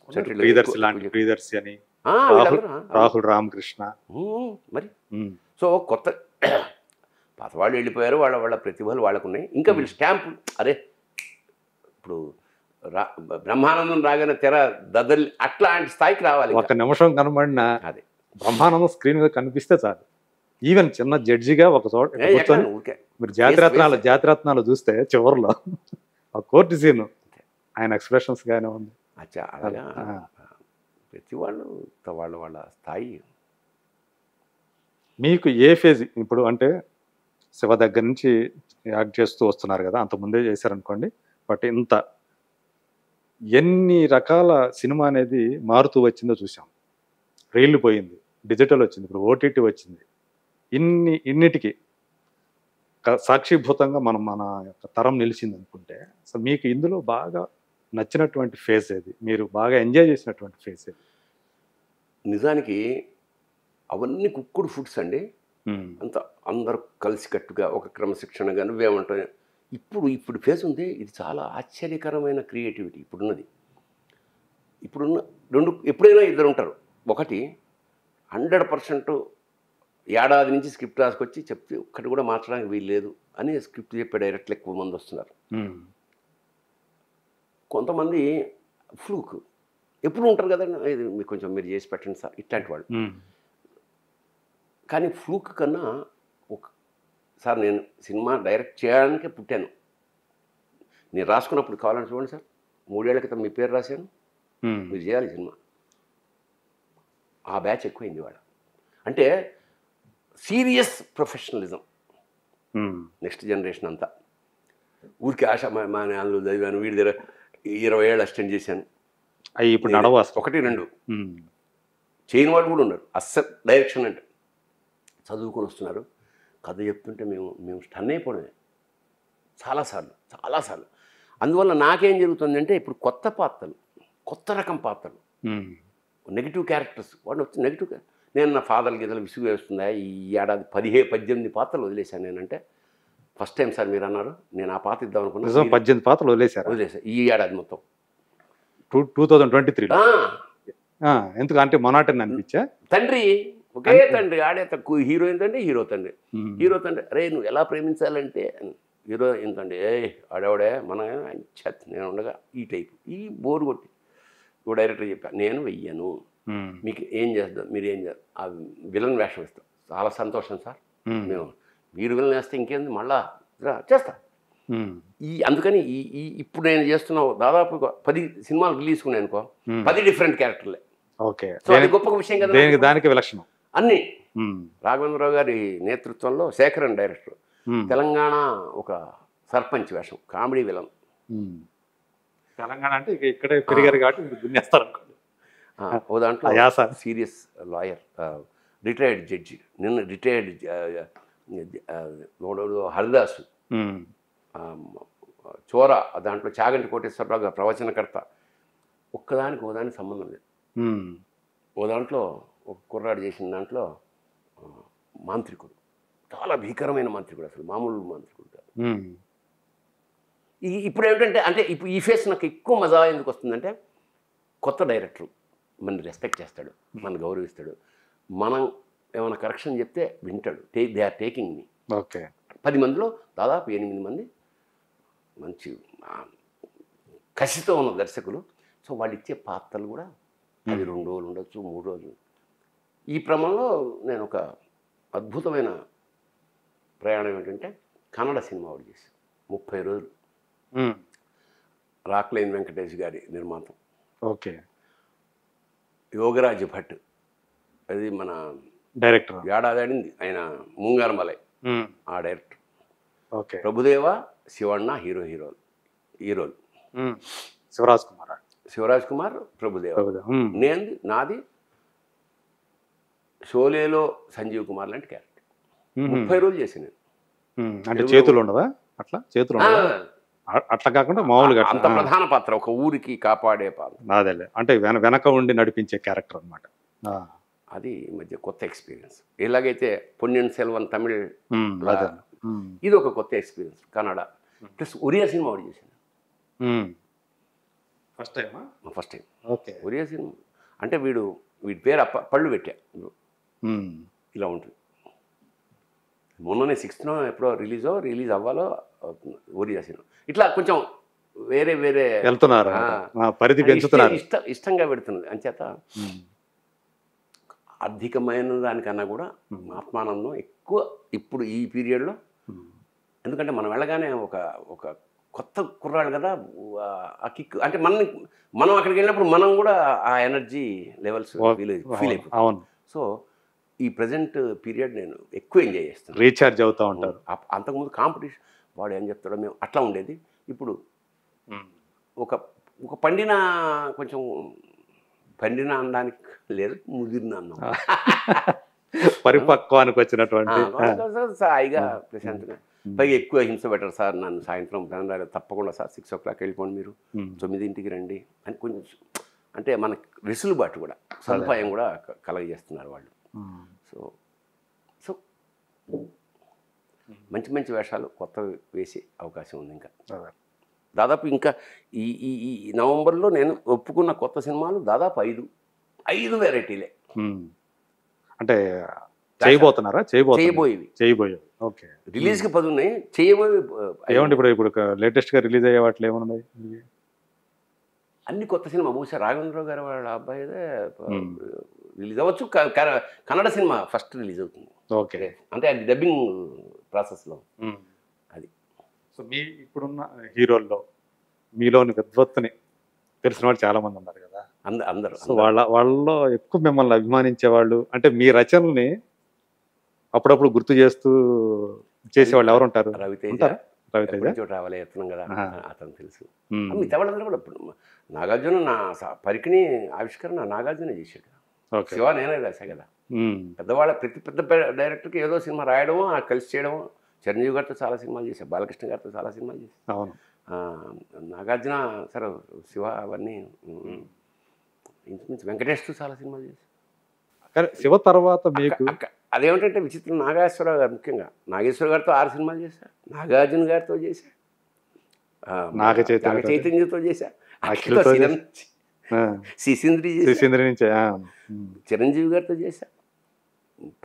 ప్రియదర్శి లాంటి ప్రియదర్శి అని, రాహుల్ రామకృష్ణ మరి. సో కొత్త పాతవాళ్ళు వెళ్ళిపోయారు, వాళ్ళ వాళ్ళ ప్రతిభలు వాళ్ళకు ఉన్నాయి. ఇంకా వీళ్ళు స్టాంపు అరే ఇప్పుడు బ్రహ్మానందం రాగానే తెర దద్దరి అట్లాంటి స్థాయికి రావాలి. ఒక నిమిషం కనబడిన అదే బ్రహ్మానందం స్క్రీన్ మీద కనిపిస్తే చాలు. ఈవెన్ చిన్న జడ్జిగా ఒక చోట మీరు జాతిరత్నాలు చూస్తే చివరిలో ఆ కోర్టు సీన్ ఆయన ఎక్స్ప్రెషన్స్ గానే ఉంది. అచ్చా అలాగా ప్రతి వాళ్ళు వాళ్ళ వాళ్ళ స్థాయి. మీకు ఏ ఫేజ్ ఇప్పుడు అంటే శివ దగ్గర నుంచి యాక్ట్ చేస్తూ వస్తున్నారు కదా, అంతకుముందే చేశారనుకోండి, బట్ ఇంత ఎన్ని రకాల సినిమా అనేది మారుతూ వచ్చిందో చూసాం. రీల్ పోయింది, డిజిటల్ వచ్చింది, ఇప్పుడు ఓటీటీ వచ్చింది. ఇన్నిటికి సాక్షిభూతంగా మన యొక్క తరం నిలిచింది అనుకుంటే, అసలు మీకు ఇందులో బాగా నచ్చినటువంటి ఫేజ్ ఏది, మీరు బాగా ఎంజాయ్ చేసినటువంటి ఫేజ్ ఏది? నిజానికి అవన్నీ కుక్కుడు ఫుడ్స్ అండి. అంత అందరూ కలిసికట్టుగా ఒక క్రమశిక్షణగా నువ్వేమంటావు. ఇప్పుడు ఫేజ్ ఉంది, ఇది చాలా ఆశ్చర్యకరమైన క్రియేటివిటీ ఇప్పుడున్నది. ఇప్పుడున్న ఎప్పుడైనా ఇద్దరు ఉంటారు. ఒకటి 100% ఏడాది నుంచి స్క్రిప్ట్ రాసుకొచ్చి చెప్తే ఒక్కటి కూడా మార్చడానికి వీలు లేదు అని స్క్రిప్ట్ చెప్పే డైరెక్ట్లు ఎక్కువ మంది వస్తున్నారు. కొంతమంది ఫ్లూక్ ఎప్పుడు ఉంటారు కదండి, ఇది మీకు కొంచెం మీరు చేసి పెట్టండి సార్ ఇట్లాంటి వాళ్ళు. కానీ ఫ్లూక్ కన్నా సార్ నేను సినిమా డైరెక్ట్ చేయడానికే పుట్టాను, నేను రాసుకున్నప్పుడు కావాలని చూడండి సార్ 3 ఏళ్ల క్రితం మీ పేరు రాశాను, మీరు చేయాలి సినిమా. ఆ బ్యాచ్ ఎక్కువైంది వాళ్ళ. అంటే సీరియస్ ప్రొఫెషనలిజం నెక్స్ట్ జనరేషన్ అంతా. ఊరికి ఆశ మా అందులో చదివాను, వీడి దగ్గర 20 ఏళ్ళు అసిస్టెంట్ చేశాను, అవి ఇప్పుడు నడవ 1-2 చేయని వాళ్ళు కూడా ఉన్నారు. అస్సలు డైరెక్షన్ అంటే చదువుకొని వస్తున్నారు, కథ చెప్తుంటే మేము స్టన్ అయిపోవడమే చాలాసార్లు. అందువల్ల నాకేం జరుగుతుందంటే ఇప్పుడు కొత్త పాత్రలు, కొత్త రకం పాత్రలు, నెగిటివ్ క్యారెక్టర్స్ వాడు వచ్చి నెగిటివ్. నేను నా ఫాదర్ గీతలు విసుగు వేస్తుందా, ఈ ఏడాది 17-18 పాత్రలు వదిలేశాను నేనంటే. ఫస్ట్ టైం సార్ మీరు అన్నారు, నేను ఆ పాత్ర ఇద్దాం అనుకున్నాను. 18 పాత్రలు వదిలేశా ఈ ఏడాది మొత్తం 2023. ఎందుకంటే మొనాటని అనిపించా. తండ్రి ఒకే తండ్రి, ఆడే తక్కువ హీరోయిన్ తండ్రి, హీరో తండ్రి. అరే నువ్వు ఎలా ప్రేమించాలంటే హీరో ఏంటండి, ఆడేవాడే మన నేను ఉండగా ఈ టైపు ఈ బోరు కొట్టి ఓ డైరెక్టర్ చెప్పాను, నేను వెయ్యను, మీకు ఏం చేద్దాం, మీరు ఏం చేద్దాం, ఆ విలన్ వేషం ఇస్తాం. చాలా సంతోషం సార్, మీరు విలన్ వేస్తే ఇంకేంది మళ్ళా చేస్తా. అందుకని ఇప్పుడు నేను చేస్తున్న దాదాపు 10 సినిమాలు రిలీజ్ ఉన్నాయి అనుకో, 10 డిఫరెంట్ క్యారెక్టర్లే. ఓకే, సో అది గొప్ప విషయం కదా. దానికి విలక్షణం అన్ని రాఘవేంద్రరావు గారి నేతృత్వంలో శేఖరన్ డైరెక్టర్, తెలంగాణ ఒక సర్పంచ్ వేషం, కామెడీ విలన్. తెలంగాణ అంటే ఇక్కడే పెరిగారు కాబట్టి దున్నేస్తారు అనుకోండి. ఓ దాంట్లో సీరియస్ లాయర్, రిటైర్డ్ జడ్జి, నిన్న రిటైర్డ్ హరిదాసు, చోర, దాంట్లో చాగంటి కోటేశ్వరరావు గారు ప్రవచనకర్త. ఓదానికి సంబంధం లేదు. ఓ దాంట్లో ఒక కుర్రాడు చేసిన దాంట్లో మాంత్రికుడు, చాలా భీకరమైన మాంత్రికుడు, అసలు మామూలు మాంత్రికుడు కాదు. ఇప్పుడు ఏమిటంటే ఇప్పుడు ఈ ఫేస్ నాకు ఎక్కువ మజా ఎందుకు వస్తుందంటే, కొత్త డైరెక్టర్ మన రెస్పెక్ట్ చేస్తాడు, మన గౌరవిస్తాడు, మనం ఏమైనా కరెక్షన్ చెప్తే వింటాడు. They are taking me. Okay, 10 మందిలో దాదాపు 8 మంది మంచి కసితో ఉన్న దర్శకులు. సో వాళ్ళు ఇచ్చే పాత్రలు కూడా అది 2 రోజులు ఉండొచ్చు, 3 రోజులు. ఈ క్రమంలో నేను ఒక అద్భుతమైన ప్రయాణం ఏంటంటే, కన్నడ సినిమా ఒకటి చేశాను 30 రోజులు. రాక్లైన్ వెంకటేష్ గారి నిర్మాతం. ఓకే, యోగరాజ్ భట్, అది మన డైరెక్టర్, ఏడాది ఆడింది ఆయన, ముంగారమలై ఆ డైరెక్టర్. ఓకే, ప్రభుదేవ, శివಣ್ణ హీరోలు. శివరాజ్ కుమార్, ప్రభుదేవ. నాది షోలేలో సంజీవ్ కుమార్ లాంటి క్యారెక్టర్. 30 రోజులు చేశాను నేను. అంటే చేతులు ఉండవా అట్లా? చేతులు అట్లా కాకుండా మామూలుగా అంత ప్రధాన పాత్ర, ఒక ఊరికి కాపాడే పాత్ర. అదేలే, అంటే వెనక ఉండి నడిపించే క్యారెక్టర్ అనమాట. అది ఈ మధ్య కొత్త ఎక్స్పీరియన్స్. ఎలాగైతే పొన్నియిన్ సెల్వన్ తమిళ్, ఇది ఒక కొత్త experience. Kannada plus Oriya cinema ఒకటి చేశాను. ఫస్ట్ టైమా? First time okay. Oriya cinema. అంటే వీడి పేరు పళ్ళు పెట్టా, హ్మ్. ఇలా ఉంటుంది. మొన్ననే 6th ఎప్పుడో రిలీజ్ అవ్వాలో ఒరియా సినిమా. ఇట్లా కొంచెం వేరే వేరే వెళ్తున్నారు. పరిధి అది పెంచుతున్నారు. ఇష్టంగా పెడుతున్నది. అంచేత హ్మ్. ఆర్థికమైన దానికన్నా కూడా ఆత్మానందం ఎక్కువ ఇప్పుడు ఈ పీరియడ్లో. హ్మ్. ఎందుకంటే మనం వెళ్ళగానే ఒక ఒక కొత్త కుర్రాడు కదా, ఆ కిక్ అంటే మనం అక్కడికి వెళ్ళినప్పుడు మనం కూడా ఆ ఎనర్జీ లెవెల్స్ ఫీల్ అయిపోతాం. అవును. సో ఈ ప్రజెంట్ పీరియడ్ నేను ఎక్కువ ఎంజాయ్ చేస్తాను. రీఛార్జ్ అవుతూ ఉంటారు. అంతకుముందు కాంపిటీషన్ వాడు ఏం చెప్తాడో మేము అట్లా ఉండేది. ఇప్పుడు ఒక ఒక కొంచెం పండిన అనడానికి లేదు, ముదిరిన అన్నం. పరిపక్వానికి వచ్చినటువంటి హాయిగా ప్రశాంతంగా. పైగా ఎక్కువ హింస పెట్టరు సార్ నన్ను. సాయంత్రం తప్పకుండా సార్ 6 o'clock వెళ్ళిపోండి, మీరు 9ంటికి రండి అని కొంచెం అంటే మనకి వెసులుబాటు కూడా, సదుపాయం కూడా కలగజేస్తున్నారు వాళ్ళు. సో సో మంచి మంచి వేషాలు కొత్తవి వేసే అవకాశం ఉంది. ఇంకా దాదాపు ఇంకా ఈ ఈ ఈ నవంబర్లో నేను ఒప్పుకున్న కొత్త సినిమాలు దాదాపు 5 వెరైటీలే. అంటే చేయబోతున్నారా? చేయబోయేవి. ఓకే. రిలీజ్కి 10 ఉన్నాయి, చేయబోయి ఏమండి ఇప్పుడు లేటెస్ట్గా రిలీజ్ అయ్యే వాటిలో ఏమున్నాయి? అన్ని కొత్త సినిమా. బహుశా రాఘవేంద్రరావు గారు వాళ్ళ అబ్బాయిదే రిలీజ్ అవ్వచ్చు. కన్నడ సినిమా ఫస్ట్ రిలీజ్ అవుతుంది. ఓకే. అంటే అది డబ్బింగ్ ప్రాసెస్లో. అది. సో మీ ఇప్పుడున్న హీరోల్లో మీలోని విద్వత్తుని తెలిసిన వాళ్ళు చాలా మంది ఉన్నారు కదా, అందరూ. సో వాళ్ళలో ఎక్కువ మిమ్మల్ని అభిమానించే వాళ్ళు, అంటే మీ రచనల్ని అప్పుడప్పుడు గుర్తు చేస్తూ చేసేవాళ్ళు ఎవరు ఉంటారు? రవితేజ రావాలి ఎత్తున్నాం కదా, అతను తెలుసు. మిగతా వాళ్ళందరూ కూడా ఇప్పుడు నాగార్జున నా పరికిణి ఆవిష్కరణ నాగార్జున చేశాడు. శివ నేనే రాశా కదా. పెద్దవాళ్ళ ప్రతి పెద్ద డైరెక్టర్కి ఏదో సినిమా రాయడమో కలిసి చేయడమో. చిరంజీవి గారితో చాలా సినిమాలు చేశాను, బాలకృష్ణ గారితో చాలా సినిమాలు చేశాను. అవును. నాగార్జున సరే, శివ అవన్నీ ఇంచుమించు. వెంకటేష్తో చాలా సినిమాలు చేశాను. కానీ శివ తర్వాత మీకు అదేమిటంటే విచిత్రం, నాగేశ్వరరావు గారు ముఖ్యంగా. నాగేశ్వర గారితో 6 సినిమాలు చేశా, నాగార్జున గారితో చేశా, నాగ చైతన్యతో చేశా, శిశింద్రి నుంచి చిరంజీవి గారితో చేశా,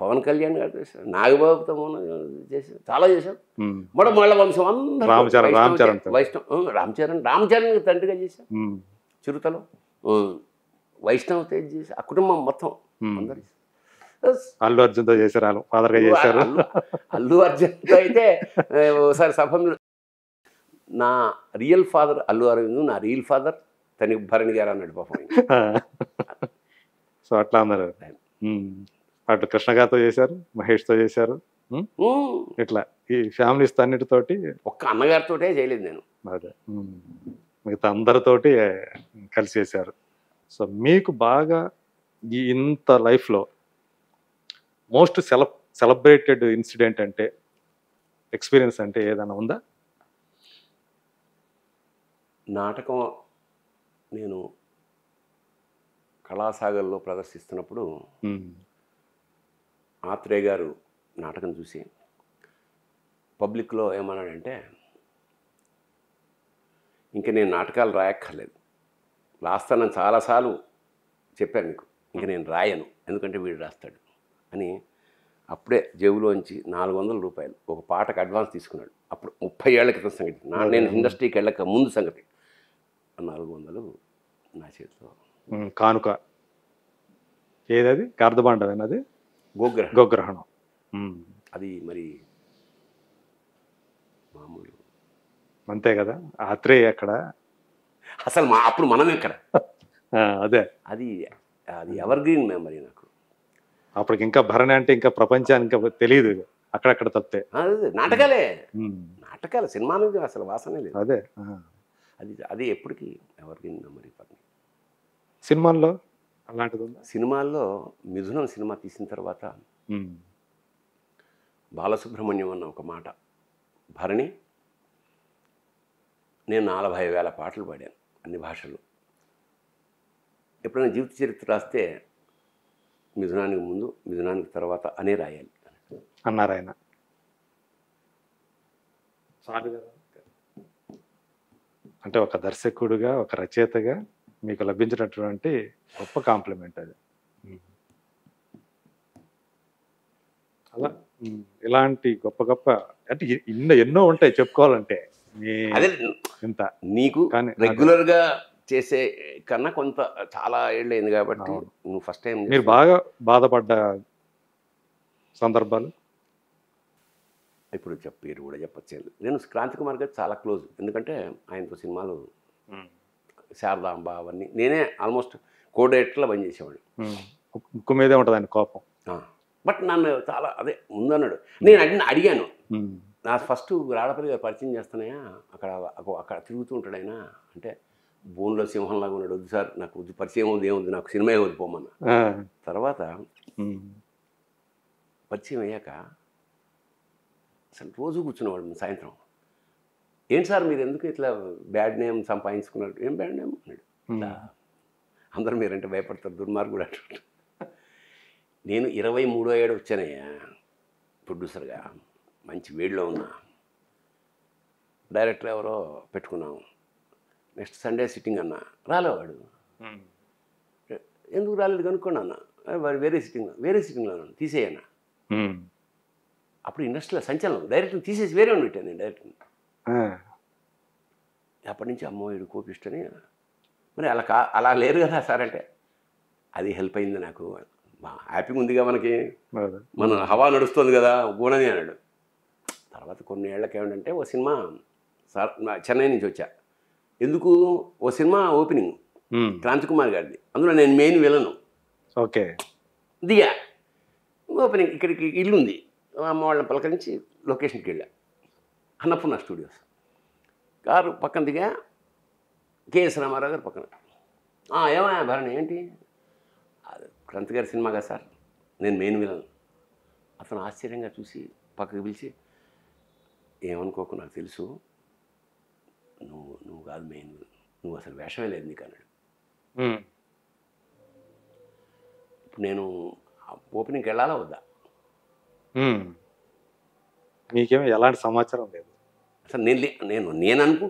పవన్ కళ్యాణ్ గారితో చేశా, నాగబాబుతో చేశా, చాలా చేశాం. మళ్ళీ వంశం అందరూ రామచరణ్ తండ్రిగా చేశా, చిరుతలో వైష్ణవ్ తేజ్ చేశా, ఆ కుటుంబం మొత్తం అందరు. అల్లు అర్జున్తో చేశారు, ఫాదర్గా చేశారు. అల్లు అర్జున్తో అయితే ఒకసారి సభ మీద నా రియల్ ఫాదర్ అల్లు అరవింద్, నా రియల్ ఫాదర్ తనకి భరణి గారు అన్నాడు పాపం. సో అట్లా అన్నారు. అటు కృష్ణ గారితో చేశారు, మహేష్తో చేశారు, ఇట్లా ఈ ఫ్యామిలీస్ అన్నిటితోటి. ఒక్క అన్నగారితోటే చేయలేదు నేను. అదే మిగతా అందరితోటి కలిసి చేశారు. సో మీకు బాగా ఈ ఇంత లైఫ్లో మోస్ట్ సెలబ్రేటెడ్ ఇన్సిడెంట్ అంటే, ఎక్స్పీరియన్స్ అంటే ఏదైనా ఉందా? నాటకం నేను కళాసాగర్లో ప్రదర్శిస్తున్నప్పుడు ఆత్రేయ గారు నాటకం చూసి పబ్లిక్లో ఏమన్నాడంటే, ఇంక నేను నాటకాలు రాయక్కర్లేదు, రాస్తానని చాలాసార్లు చెప్పాను మీకు, ఇంక నేను రాయను ఎందుకంటే వీడు రాస్తాడు అని. అప్పుడే జేబులోంచి 400 రూపాయలు ఒక పాటకు అడ్వాన్స్ తీసుకున్నాడు. అప్పుడు 30 ఏళ్ల క్రితం సంగతి, నేను ఇండస్ట్రీకి వెళ్ళక ముందు సంగతి. 400 నా చేతిలో కానుక. ఏదది? కార్దబాండవేనా? అది గోగ్రహణం. అది మరి మామూలు అంతే కదా. ఆత్రేయ అక్కడ అసలు అప్పుడు మనం ఎక్కడ. అదే అది ఎవర్ గ్రీన్ మెమరీ నాకు. అప్పటికి ఇంకా భరణి అంటే ఇంకా ప్రపంచానికి తెలియదు, అక్కడక్కడ తప్పితే. నాటకాలు సినిమా నుంచి అసలు వాసనే లేదు. అదే అది ఎప్పటికీ ఎవర్ గ్రీన్ మెమరీ. సినిమాల్లో అలాంటిది ఉందా? సినిమాల్లో మిథునం సినిమా తీసిన తర్వాత బాలసుబ్రహ్మణ్యం అన్న ఒక మాట, భరణి నేను 40,000 పాటలు పాడాను అన్ని భాషల్లో, ఎప్పుడైనా జీవిత చరిత్ర రాస్తే మిథునానికి ముందు మిథునానికి తర్వాత అనే రాయాలి అన్నారు ఆయన. అంటే ఒక దర్శకుడిగా, ఒక రచయితగా మీకు లభించినటువంటి గొప్ప కాంప్లిమెంట్ అది. హ్మ్. అలా ఇలాంటి గొప్ప గొప్ప అంటే ఎన్నో ఉంటాయి చెప్పుకోవాలంటే. మీ అదే ఇంత నీకు కానీ అదే. రెగ్యులర్గా చేసే కన్నా కొంత చాలా ఏళ్ళయింది కాబట్టి అవును. నువ్వు ఫస్ట్ టైం మీరు బాగా బాధపడ్డ సందర్భాలు? ఇప్పుడు పేరు కూడా చెప్పచ్చు. నేను క్రాంతి కుమార్ గారు చాలా క్లోజ్. ఎందుకంటే ఆయనతో సినిమాలు శారదాంబ అవన్నీ నేనే ఆల్మోస్ట్ కో డైరెక్టర్లా పనిచేసేవాడిని. ముక్కు మీదే ఉంటది ఆయన కోపం. బట్ నన్ను చాలా అదే ముందన్నాడు. నేను అడిగాను. హ్మ్. నా ఫస్ట్ రాడపల్లి గారు పరిచయం చేస్తున్నాయా, అక్కడ అక్కడ తిరుగుతూ ఉంటాడు ఆయన అంటే, బోన్లో సింహంలాగా ఉన్నాడు. వద్దు సార్, నాకు వద్దు, పరిచయం ఉంది, ఏముంది, నాకు సినిమా వద్దు పోమన్నా. ఆ! తర్వాత హ్మ్. పరిచయం అయ్యాక అసలు రోజు కూర్చునేవాడు సాయంత్రం. ఏంటి సార్ మీరు ఎందుకు ఇట్లా బ్యాడ్ నేమ్ సంపాదించుకున్నారు? ఏం బ్యాడ్ నేమ్ అన్నాడు. ఇట్లా అందరూ మీరంటే భయపడతారు, దుర్మార్గుడు అంటాడు. నేను 23వ ఏడు వచ్చానయ్యా ప్రొడ్యూసర్గా. మంచి వేడిలో ఉన్నా. డైరెక్టర్ ఎవరో పెట్టుకున్నాం. నెక్స్ట్ సండే సిట్టింగ్ అన్నా, రాలేవాడు. ఎందుకు రాలేదు కనుక్కోండి అన్న. వాడు వేరే సిట్టింగ్లో అన్నాను, తీసేయన్నా. అప్పుడు ఇండస్ట్రీలో సంచలనం, డైరెక్టర్ తీసేసి వేరే వాడిని పెట్టాను నేను డైరెక్టర్ని. అప్పటి నుంచి అమ్మో వీడు కోపిష్టని. మరి అలా లేరు కదా సార్ అంటే, అది హెల్ప్ అయింది నాకు. హ్యాపీగా ఉందిగా మనకి, మన హవా నడుస్తుంది కదా గుణని అన్నాడు. తర్వాత కొన్ని ఏళ్ళకి ఏమిటంటే ఓ సినిమా సార్ చెన్నై నుంచి వచ్చా. ఎందుకు? ఓ సినిమా ఓపెనింగ్ క్రాంతి కుమార్ గారిది, అందులో నేను మెయిన్ విలను. ఓకే. దిగా ఓపెనింగ్, ఇక్కడికి ఇల్లు ఉంది, అమ్మ వాళ్ళని పలకరించి లొకేషన్కి వెళ్ళా, అన్నపూర్ణ స్టూడియోస్. కారు పక్కన దిగా, కేఎస్ రామారావు గారు పక్కన. ఏమయ్యా భరణి ఏంటి? క్రాంతి గారి సినిమా కదా సార్, నేను మెయిన్ విలను. అతను ఆశ్చర్యంగా చూసి పక్కకి పిలిచి, ఏమనుకోకు, నాకు తెలుసు, నువ్వు కాదు మెయిన్, నువ్వు అసలు వేషమే లేదు నీకు అన్నాడు. ఇప్పుడు నేను ఓపెనింగ్కి వెళ్ళాలా వద్దా? మీకేమో ఎలాంటి సమాచారం లేదు అసలు నేను అనుకుంటున్నాను